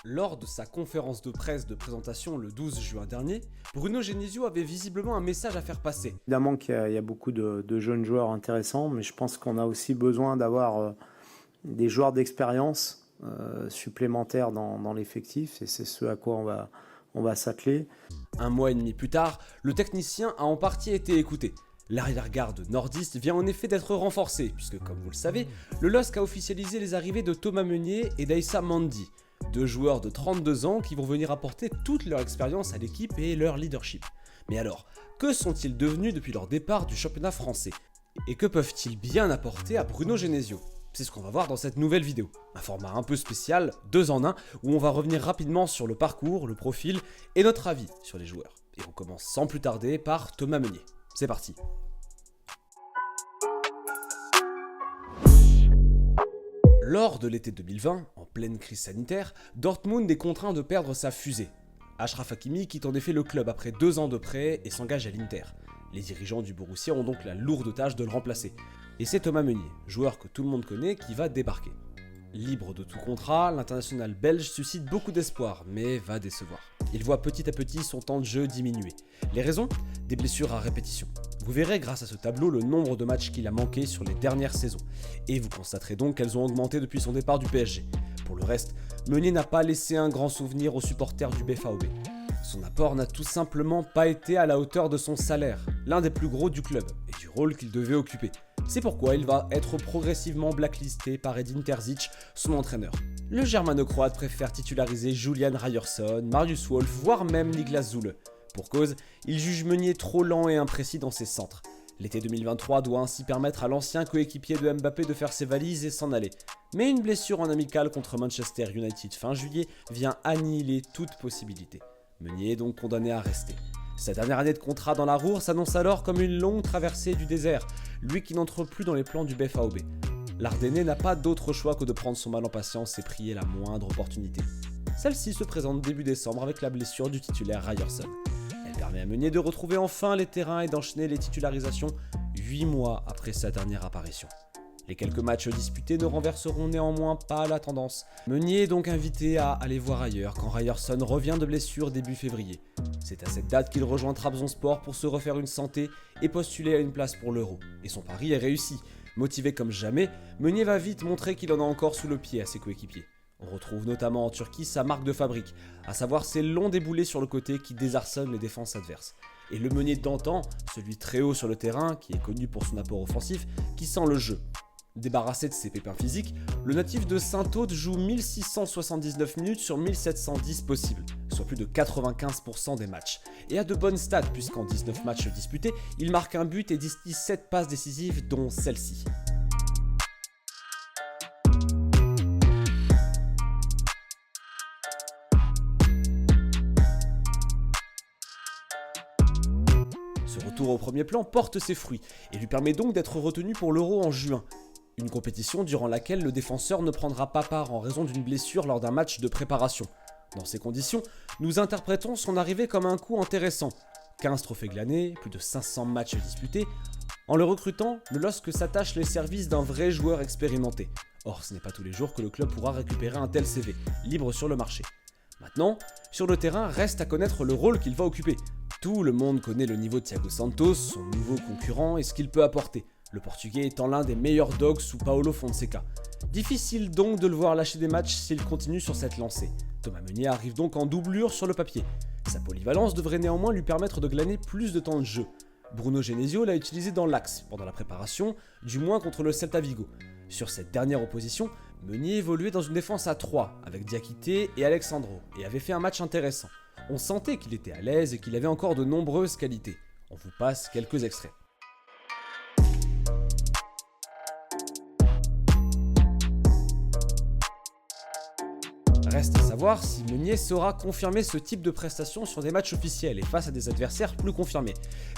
Lors de sa conférence de presse de présentation le 12 juin dernier, Bruno Genesio avait visiblement un message à faire passer. Évidemment qu'il y a beaucoup de jeunes joueurs intéressants, mais je pense qu'on a aussi besoin d'avoir des joueurs d'expérience supplémentaires dans l'effectif, et c'est ce à quoi on va s'atteler. Un mois et demi plus tard, le technicien a en partie été écouté. L'arrière-garde nordiste vient en effet d'être renforcé, puisque comme vous le savez, le LOSC a officialisé les arrivées de Thomas Meunier et d'Aïssa Mandi. Deux joueurs de 32 ans qui vont venir apporter toute leur expérience à l'équipe et leur leadership. Mais alors, que sont-ils devenus depuis leur départ du championnat français? Et que peuvent-ils bien apporter à Bruno Genesio? C'est ce qu'on va voir dans cette nouvelle vidéo. Un format un peu spécial, 2 en 1, où on va revenir rapidement sur le parcours, le profil et notre avis sur les joueurs. Et on commence sans plus tarder par Thomas Meunier. C'est parti. Lors de l'été 2020, en pleine crise sanitaire, Dortmund est contraint de perdre sa fusée. Achraf Hakimi quitte en effet le club après 2 ans de prêt et s'engage à l'Inter. Les dirigeants du Borussia ont donc la lourde tâche de le remplacer. Et c'est Thomas Meunier, joueur que tout le monde connaît, qui va débarquer. Libre de tout contrat, l'international belge suscite beaucoup d'espoir, mais va décevoir. Il voit petit à petit son temps de jeu diminuer. Les raisons? Des blessures à répétition. Vous verrez grâce à ce tableau le nombre de matchs qu'il a manqué sur les dernières saisons. Et vous constaterez donc qu'elles ont augmenté depuis son départ du PSG. Pour le reste, Meunier n'a pas laissé un grand souvenir aux supporters du BVB. Son apport n'a tout simplement pas été à la hauteur de son salaire, l'un des plus gros du club, et du rôle qu'il devait occuper. C'est pourquoi il va être progressivement blacklisté par Edin Terzic, son entraîneur. Le germano-croate préfère titulariser Julian Ryerson, Marius Wolf, voire même Niklas Zule. Pour cause, il juge Meunier trop lent et imprécis dans ses centres. L'été 2023 doit ainsi permettre à l'ancien coéquipier de Mbappé de faire ses valises et s'en aller. Mais une blessure en amical contre Manchester United fin juillet vient annihiler toute possibilité. Meunier est donc condamné à rester. Sa dernière année de contrat dans la Ruhr s'annonce alors comme une longue traversée du désert, lui qui n'entre plus dans les plans du BVB. L'Ardennais n'a pas d'autre choix que de prendre son mal en patience et prier la moindre opportunité. Celle-ci se présente début décembre avec la blessure du titulaire Ryerson. Elle permet à Meunier de retrouver enfin les terrains et d'enchaîner les titularisations 8 mois après sa dernière apparition. Les quelques matchs disputés ne renverseront néanmoins pas la tendance. Meunier est donc invité à aller voir ailleurs quand Ryerson revient de blessure début février. C'est à cette date qu'il rejoint Trabzonspor pour se refaire une santé et postuler à une place pour l'Euro. Et son pari est réussi. Motivé comme jamais, Meunier va vite montrer qu'il en a encore sous le pied à ses coéquipiers. On retrouve notamment en Turquie sa marque de fabrique, à savoir ses longs déboulés sur le côté qui désarçonnent les défenses adverses. Et le Meunier d'antan, celui très haut sur le terrain, qui est connu pour son apport offensif, qui sent le jeu. Débarrassé de ses pépins physiques, le natif de Saint-Aude joue 1679 minutes sur 1710 possibles, soit plus de 95% des matchs, et a de bonnes stats puisqu'en 19 matchs disputés, il marque un but et distille 7 passes décisives dont celle-ci. Ce retour au premier plan porte ses fruits et lui permet donc d'être retenu pour l'Euro en juin. Une compétition durant laquelle le défenseur ne prendra pas part en raison d'une blessure lors d'un match de préparation. Dans ces conditions, nous interprétons son arrivée comme un coup intéressant. 15 trophées glanés, plus de 500 matchs disputés. En le recrutant, le LOSC s'attache les services d'un vrai joueur expérimenté. Or, ce n'est pas tous les jours que le club pourra récupérer un tel CV, libre sur le marché. Maintenant, sur le terrain, reste à connaître le rôle qu'il va occuper. Tout le monde connaît le niveau de Thiago Santos, son nouveau concurrent et ce qu'il peut apporter. Le Portugais étant l'un des meilleurs dogs sous Paulo Fonseca. Difficile donc de le voir lâcher des matchs s'il continue sur cette lancée. Thomas Meunier arrive donc en doublure sur le papier. Sa polyvalence devrait néanmoins lui permettre de glaner plus de temps de jeu. Bruno Genesio l'a utilisé dans l'axe pendant la préparation, du moins contre le Celta Vigo. Sur cette dernière opposition, Meunier évoluait dans une défense à 3 avec Diakité et Alexandro et avait fait un match intéressant. On sentait qu'il était à l'aise et qu'il avait encore de nombreuses qualités. On vous passe quelques extraits. Reste à savoir si Meunier saura confirmer ce type de prestation sur des matchs officiels et face à des adversaires plus confirmés.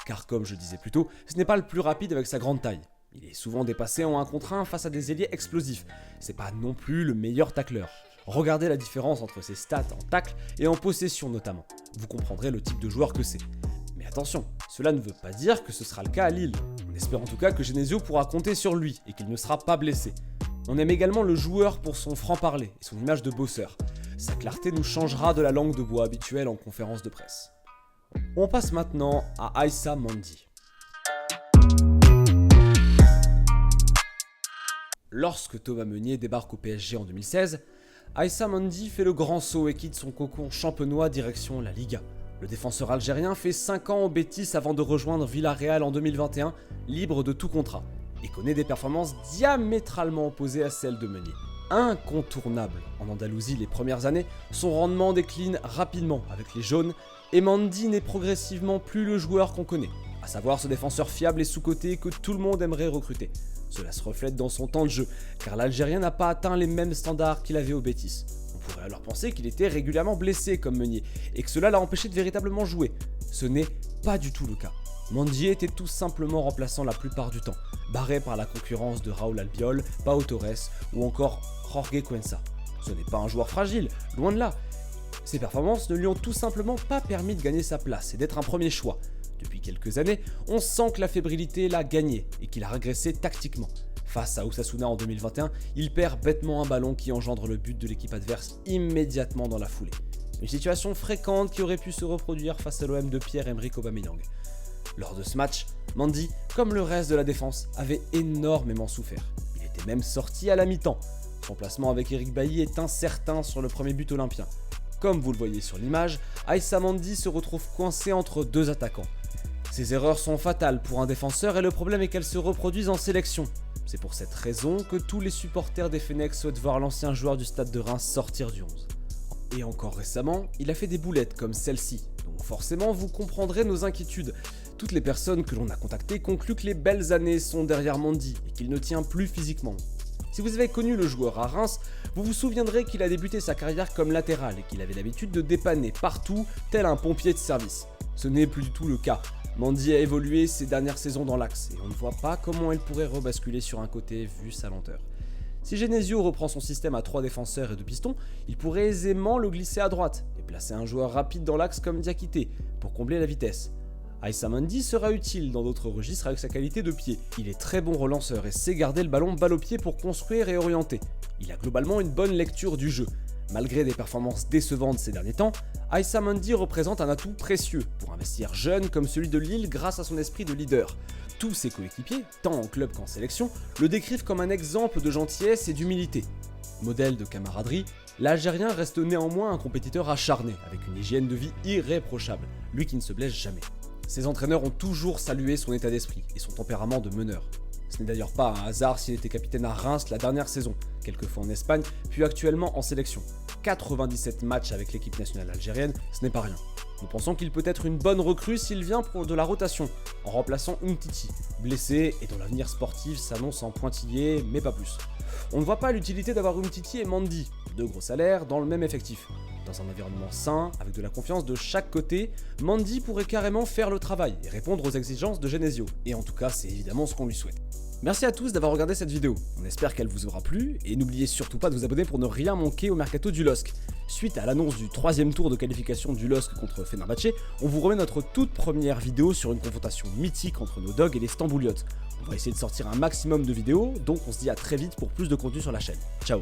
Car comme je disais plus tôt, ce n'est pas le plus rapide avec sa grande taille. Il est souvent dépassé en 1 contre 1 face à des ailiers explosifs. C'est pas non plus le meilleur tacleur. Regardez la différence entre ses stats en tacle et en possession notamment. Vous comprendrez le type de joueur que c'est. Mais attention, cela ne veut pas dire que ce sera le cas à Lille. On espère en tout cas que Genesio pourra compter sur lui et qu'il ne sera pas blessé. On aime également le joueur pour son franc-parler et son image de bosseur. Sa clarté nous changera de la langue de bois habituelle en conférence de presse. On passe maintenant à Aïssa Mandi. Lorsque Thomas Meunier débarque au PSG en 2016, Aïssa Mandi fait le grand saut et quitte son cocon champenois direction la Liga. Le défenseur algérien fait 5 ans au Betis avant de rejoindre Villarreal en 2021, libre de tout contrat, et connaît des performances diamétralement opposées à celles de Meunier. Incontournable en Andalousie les premières années, son rendement décline rapidement avec les jaunes, et Mandi n'est progressivement plus le joueur qu'on connaît, à savoir ce défenseur fiable et sous-coté que tout le monde aimerait recruter. Cela se reflète dans son temps de jeu, car l'Algérien n'a pas atteint les mêmes standards qu'il avait au Betis. On pourrait alors penser qu'il était régulièrement blessé comme Meunier, et que cela l'a empêché de véritablement jouer. Ce n'est pas du tout le cas. Mandi était tout simplement remplaçant la plupart du temps, barré par la concurrence de Raúl Albiol, Pau Torres ou encore Jorge Cuenca. Ce n'est pas un joueur fragile, loin de là. Ses performances ne lui ont tout simplement pas permis de gagner sa place et d'être un premier choix. Depuis quelques années, on sent que la fébrilité l'a gagné et qu'il a régressé tactiquement. Face à Osasuna en 2021, il perd bêtement un ballon qui engendre le but de l'équipe adverse immédiatement dans la foulée. Une situation fréquente qui aurait pu se reproduire face à l'OM de Pierre-Emerick Aubameyang. Lors de ce match, Mandi, comme le reste de la défense, avait énormément souffert. Il était même sorti à la mi-temps. Son placement avec Eric Bailly est incertain sur le premier but olympien. Comme vous le voyez sur l'image, Aïssa Mandi se retrouve coincé entre deux attaquants. Ces erreurs sont fatales pour un défenseur et le problème est qu'elles se reproduisent en sélection. C'est pour cette raison que tous les supporters des Fennecs souhaitent voir l'ancien joueur du Stade de Reims sortir du 11. Et encore récemment, il a fait des boulettes comme celle-ci, donc forcément vous comprendrez nos inquiétudes. Toutes les personnes que l'on a contactées concluent que les belles années sont derrière Mandi et qu'il ne tient plus physiquement. Si vous avez connu le joueur à Reims, vous vous souviendrez qu'il a débuté sa carrière comme latéral et qu'il avait l'habitude de dépanner partout tel un pompier de service. Ce n'est plus du tout le cas. Mandi a évolué ces dernières saisons dans l'axe et on ne voit pas comment il pourrait rebasculer sur un côté vu sa lenteur. Si Genesio reprend son système à 3 défenseurs et 2 pistons, il pourrait aisément le glisser à droite et placer un joueur rapide dans l'axe comme Diakité pour combler la vitesse. Aïssa Mandi sera utile dans d'autres registres avec sa qualité de pied. Il est très bon relanceur et sait garder le ballon balle au pied pour construire et orienter. Il a globalement une bonne lecture du jeu. Malgré des performances décevantes ces derniers temps, Aïssa Mandi représente un atout précieux pour un vestiaire jeune comme celui de Lille grâce à son esprit de leader. Tous ses coéquipiers, tant en club qu'en sélection, le décrivent comme un exemple de gentillesse et d'humilité. Modèle de camaraderie, l'Algérien reste néanmoins un compétiteur acharné, avec une hygiène de vie irréprochable, lui qui ne se blesse jamais. Ses entraîneurs ont toujours salué son état d'esprit et son tempérament de meneur. Ce n'est d'ailleurs pas un hasard s'il était capitaine à Reims la dernière saison, quelquefois en Espagne, puis actuellement en sélection. 97 matchs avec l'équipe nationale algérienne, ce n'est pas rien. Nous pensons qu'il peut être une bonne recrue s'il vient pour de la rotation, en remplaçant Umtiti, blessé et dont l'avenir sportif s'annonce en pointillé, mais pas plus. On ne voit pas l'utilité d'avoir Umtiti et Mandi, 2 gros salaires, dans le même effectif. Dans un environnement sain, avec de la confiance de chaque côté, Mandi pourrait carrément faire le travail et répondre aux exigences de Genesio. Et en tout cas, c'est évidemment ce qu'on lui souhaite. Merci à tous d'avoir regardé cette vidéo, on espère qu'elle vous aura plu, et n'oubliez surtout pas de vous abonner pour ne rien manquer au mercato du LOSC. Suite à l'annonce du 3e tour de qualification du LOSC contre Fenerbahçe, on vous remet notre toute première vidéo sur une confrontation mythique entre nos dogs et les Stambouliotes. On va essayer de sortir un maximum de vidéos, donc on se dit à très vite pour plus de contenu sur la chaîne. Ciao.